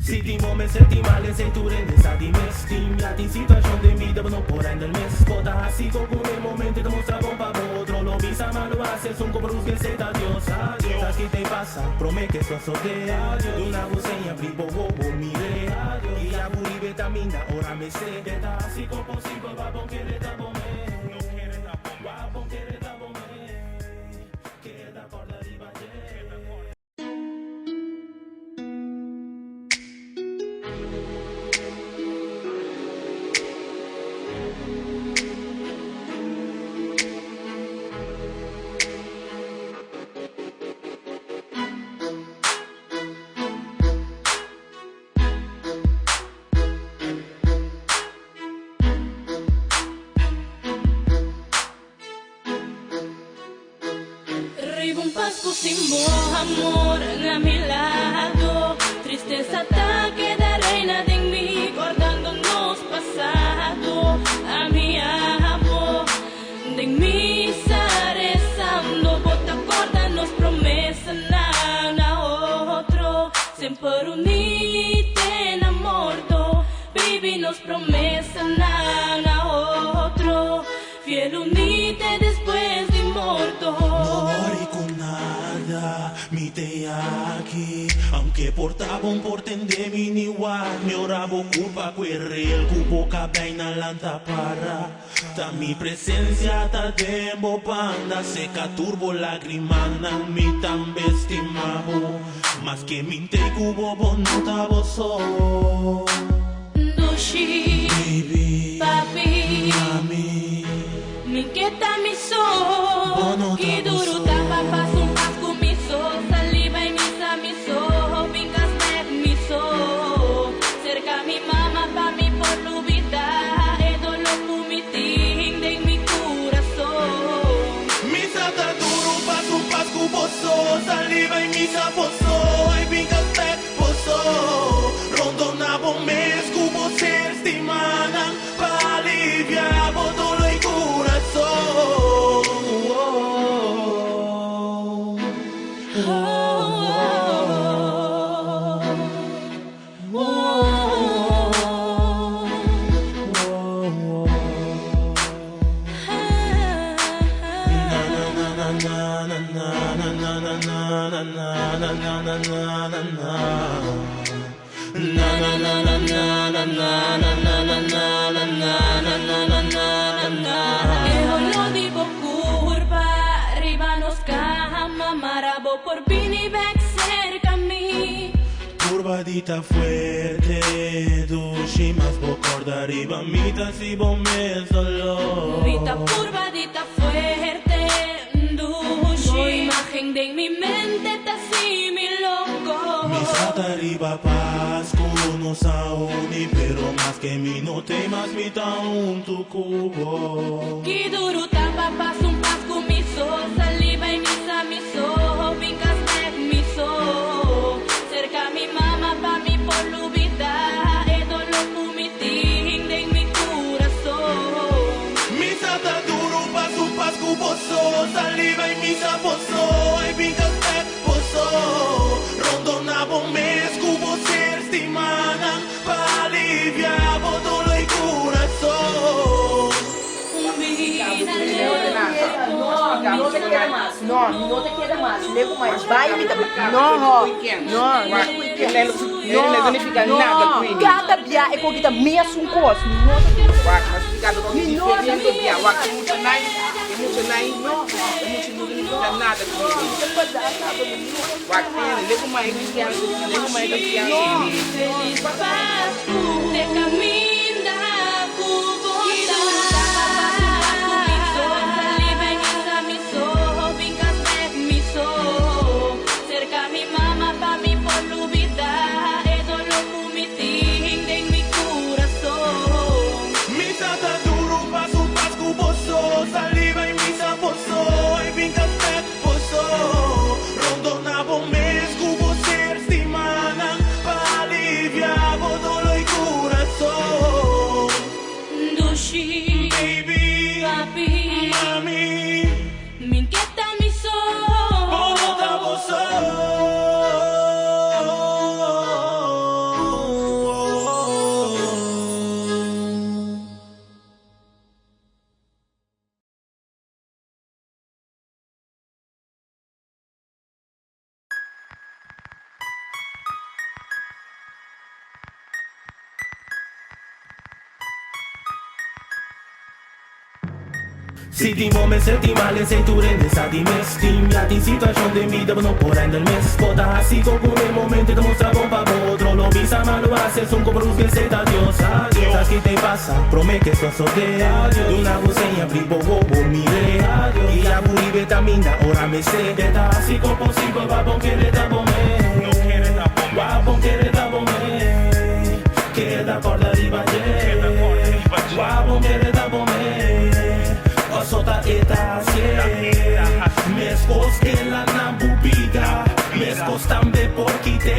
Se ti moments senti male sei tu rende sa di me Stimmiati in situazione di vita per non può rendere il mes Pota así con el momento te muestra bomba otro Lo visa ma lo haces un cobruz que se da Dios Adiós, ¿sabes qué te pasa? Promete que eso de Adiós, una buceña bribo bobo mire Adiós, y ya buri vitamina ora me sé Beta así con posible babón que le da bombe No quiere da bomba, babón que le da bombe Queda por la riba Un Pascua sin vos, amor a mi lado. Tristeza hasta queda reina de mí, guardándonos pasado. A mi amor, de mí rezando, bota corda nos promesa na otro. Sempre unite en amor, baby nos promesa na otro. Fiel unite después de muerto. Mi te aquí, aunque portaban por tende mi igual, mi orabo culpa el cubo cabaina lanta para. Ta mi presencia ta dembo panda, seca turbo lagrimana, mi tan bestimabo, más que mi te cubo bonota boso. Dushi, baby, papi, mami, mi inquieta mi sol, que duro tapa paso un pasco mi sol, saliva y misa mi sol, vincas mi sol, cerca mi mamá pa mi por lubita, e dolor mi ting de mi corazón. Misa ta duro paso un pasco boso, saliva y misa boso, y vincas boso, rondona mes cubo ser estimada, pa aliviar dolor y corazón. Por Bini back cerca a mí. Curvadita fuerte, dushi más bocorda arriba, mita si me solo. Vita curvadita fuerte, dushi. Imagen de mi mente está así mi loco. Mi sata arriba paz, nos aúni, pero más que mi no temas mi un tu cubo. Que duro tapa paso un pasco mi sol, saliva y misa mi sol, vincas mi sol, cerca mi mamá pa mi por lubita, e dolor mi ting de mi corazón. Mi sata duro paso un pasco boso, saliva y misa boso, y vincas boso, rondona mes cubo ser estimada, pa aliviar dolor y corazón. No te queda más, no te queda más. Lego mais, vai me dar. Não, Não significa nada, Queen. Cada dia é com que tá mesmo um coço. Mas fica do diferente do dia. Wak muito nai, não, não significa nada, Queen. Wak ele, lego mais que Feliz Páscoa, te camina cubo. Cerca mi mamá pa mi por lubita, e dolor mi ting de mi corazón. Mi sata duro paso un pasco boso, saliva y misa boso, y vincas boso, rondona mes cubo ser estimada, pa aliviar dolor y corazón. Se ti mo me senti male sei tu rende sa di me stimia in situazione de vida non può rendere me spota así con el momento te muestra bomba otro lo visa ma lo haces un como que se da Dios adiós ¿sabes qué te pasa? Promete que sos soltero de una buceña privo bobo mire y la buri vitamina ora me sé está así como posible va bon que le da bon me no quiere da bon va bon que le da bon me queda por la riba va bon que le da bon me sota eta sie mes cos que la nambubida mes cos tambe porquite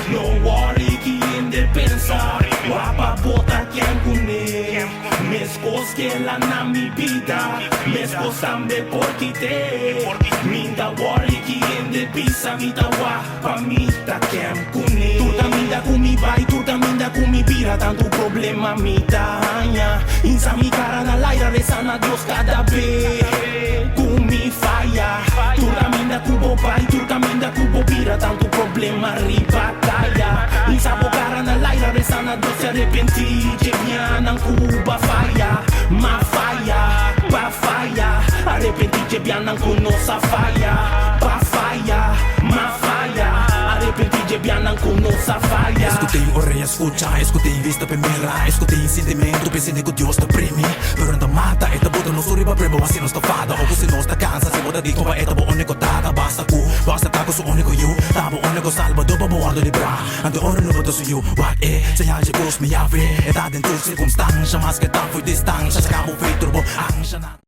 no worry que indepensa guapa bota quien cune mes cos que la nami vida mes cos tambe porquite minda worry que indepisa mita guapa mita quien cune tu tamida kumi vai tu tamida kumi vira tanto problema mita aña insa mi cara na laira resana Dios cada vez kumi falla tu caminda kubo pai tu caminda kubo vira tanto problema ribatalla insa cara na laira resana Dios se arrepenti jebiana kuba falla ma falla pa falla arrepenti jebiana kunosa falla pa falla ma falla arrepenti jebiana kunosa falla escutei orelha escucha escutei vista primeira escutei sentimento pensei que Deus te premi pero não mata eta bota no suriba prebo assim não está fada ou se não está cansa se bota dito vai eta bo único tada basta taco su único you tabo único salva do bo ardo de bra ante ora no boto su you what señal de cruz me ave eta dentro circunstância mas que tá foi distância acabou feito turbo ancha